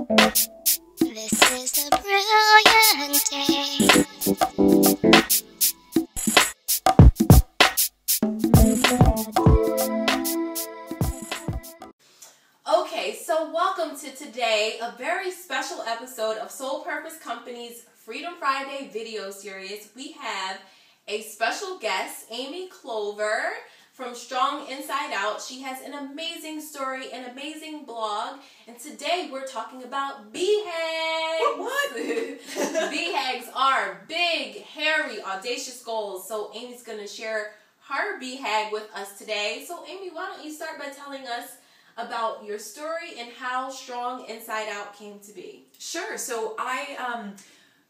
This is a brilliant day. Okay, so welcome to today, a very special episode of Soul Purpose Company's Freedom Friday video series. We have a special guest, Amy Clover from Strong Inside Out. She has an amazing story, an amazing blog, and today we're talking about BHAGs. What? BHAGs are big, hairy, audacious goals. So Amy's going to share her BHAG with us today. So Amy, why don't you start by telling us about your story and how Strong Inside Out came to be? Sure. So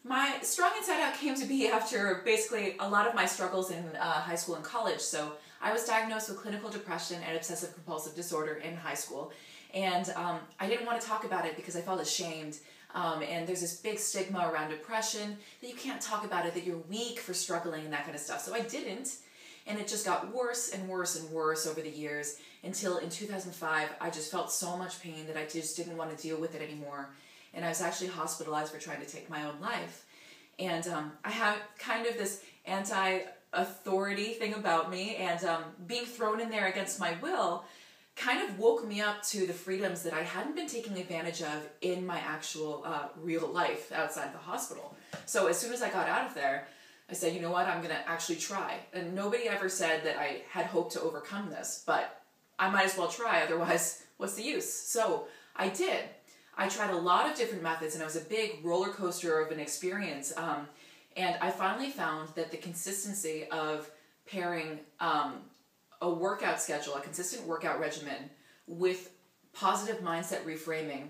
my Strong Inside Out came to be after basically a lot of my struggles in high school and college. So I was diagnosed with clinical depression and obsessive compulsive disorder in high school. And I didn't want to talk about it because I felt ashamed. And there's this big stigma around depression that you can't talk about it, that you're weak for struggling and that kind of stuff. So I didn't. And it just got worse and worse and worse over the years until in 2005, I just felt so much pain that I just didn't want to deal with it anymore. And I was actually hospitalized for trying to take my own life. And I have kind of this anti-authority thing about me, and being thrown in there against my will kind of woke me up to the freedoms that I hadn't been taking advantage of in my actual real life outside the hospital. So as soon as I got out of there, I said, you know what, I'm going to actually try. And nobody ever said that I had hoped to overcome this, but I might as well try, otherwise what's the use? So I did. I tried a lot of different methods, and it was a big roller coaster of an experience. And I finally found that the consistency of pairing a workout schedule, a consistent workout regimen, with positive mindset reframing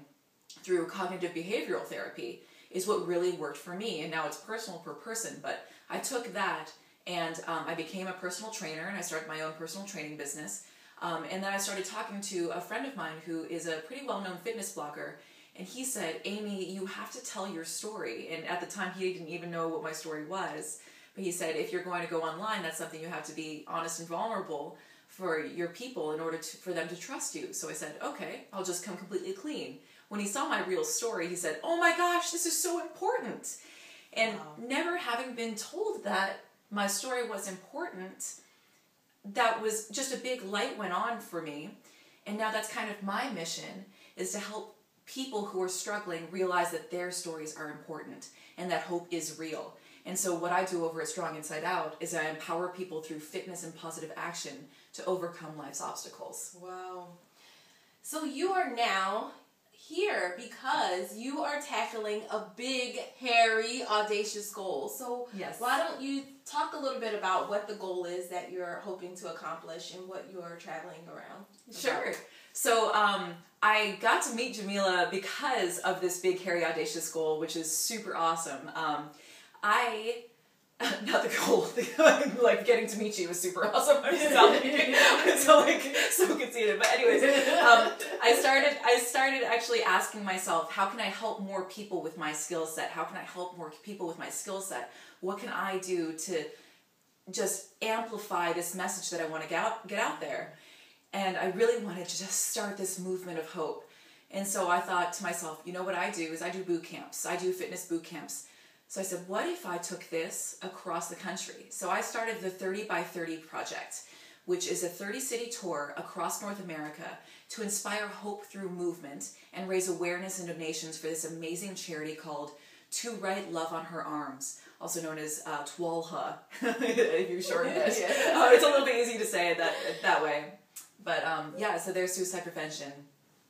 through cognitive behavioral therapy is what really worked for me. And now it's personal per person, but I took that and I became a personal trainer, and I started my own personal training business. And then I started talking to a friend of mine who is a pretty well-known fitness blogger, and he said, Amy, you have to tell your story. And at the time, he didn't even know what my story was. But he said, if you're going to go online, that's something you have to be honest and vulnerable for your people in order for them to trust you. So I said, okay, I'll just come completely clean. When he saw my real story, he said, oh my gosh, this is so important. And never having been told that my story was important, that was just a big light went on for me. And now that's kind of my mission, is to help people who are struggling realize that their stories are important and that hope is real. And so what I do over at Strong Inside Out is I empower people through fitness and positive action to overcome life's obstacles. Wow. So you are now here because you are tackling a big, hairy, audacious goal. So yes. Why don't you talk a little bit about what the goal is that you're hoping to accomplish and what you're traveling around? Sure. So I got to meet Jamila because of this big, hairy, audacious goal, which is super awesome. Not the goal, like getting to meet you was super awesome. I'm so conceited. But anyways, I started actually asking myself, how can I help more people with my skill set? How can I help more people with my skill set? What can I do to just amplify this message that I want to get out there? And I really wanted to just start this movement of hope. And so I thought to myself, you know what I do is I do boot camps. I do fitness boot camps. So I said, what if I took this across the country? So I started the 30 by 30 project, which is a 30-city tour across North America to inspire hope through movement and raise awareness and donations for this amazing charity called To Write Love on Her Arms, also known as TWALHA, if you shorten it. It's a little bit easy to say it that way. But yeah, so there's suicide prevention.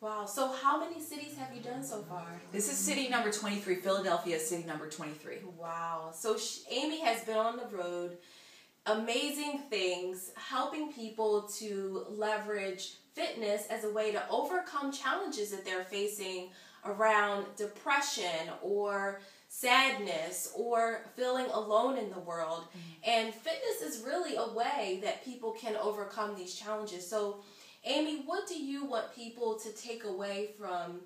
Wow. So how many cities have you done so far? This is city number 23. Philadelphia is city number 23. Wow. So Amy has been on the road, amazing things, helping people to leverage fitness as a way to overcome challenges that they're facing around depression or sadness or feeling alone in the world. Mm-hmm. And fitness is really a way that people can overcome these challenges. So Amy, what do you want people to take away from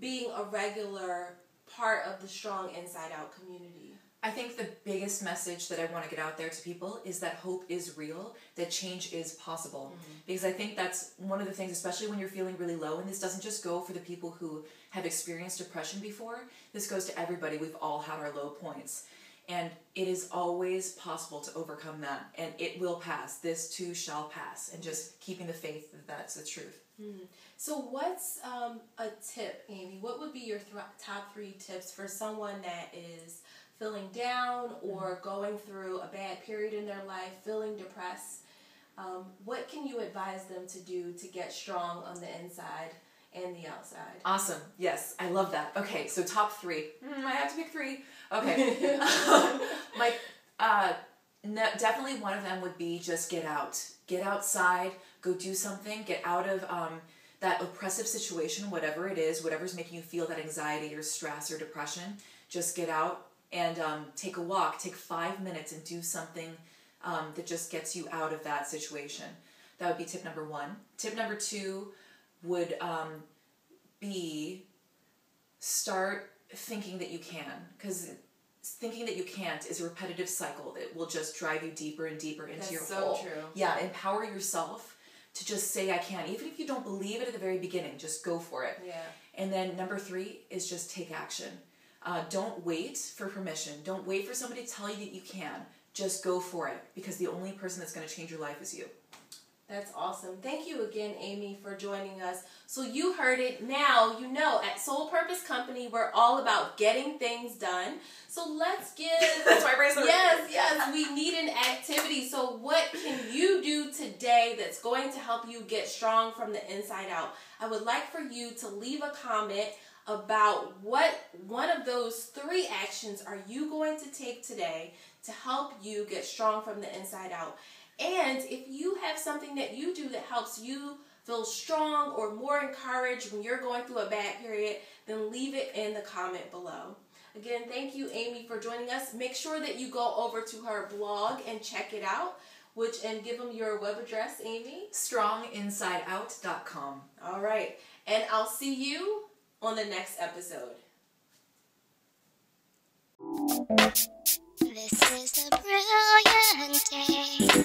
being a regular part of the Strong Inside Out community? I think the biggest message that I want to get out there to people is that hope is real, that change is possible. Because I think that's one of the things, especially when you're feeling really low, and this doesn't just go for the people who have experienced depression before, this goes to everybody. We've all had our low points. And it is always possible to overcome that, and it will pass. This too shall pass, and just keeping the faith that that's the truth. So what's a tip, Amy? What would be your top 3 tips for someone that is feeling down or going through a bad period in their life, feeling depressed? What can you advise them to do to get strong on the inside and the outside? Awesome. Yes, I love that. Okay, so top 3. I have to pick 3. Okay. Definitely one of them would be just get out. Get outside, go do something, get out of that oppressive situation, whatever it is, whatever's making you feel that anxiety or stress or depression. Just get out and take a walk. Take 5 minutes and do something that just gets you out of that situation. That would be tip number 1. Tip number 2 would be start thinking that you can, because thinking that you can't is a repetitive cycle that will just drive you deeper and deeper into your hole. That's so true. Yeah, empower yourself to just say I can. Even if you don't believe it at the very beginning, just go for it. Yeah. And then number 3 is just take action. Don't wait for permission. Don't wait for somebody to tell you that you can. Just go for it, because the only person that's going to change your life is you. That's awesome. Thank you again, Amy, for joining us. So you heard it. Now you know at Soul Purpose Company, we're all about getting things done. So let's give... That's my bracelet. Yes, we need an activity. So what can you do today that's going to help you get strong from the inside out? I would like for you to leave a comment about what one of those 3 actions are you going to take today to help you get strong from the inside out. And if you have something that you do that helps you feel strong or more encouraged when you're going through a bad period, then leave it in the comment below. Again, thank you, Amy, for joining us. Make sure that you go over to her blog and check it out, and give them your web address, Amy. StrongInsideOut.com. All right. And I'll see you on the next episode. This is a brilliant day.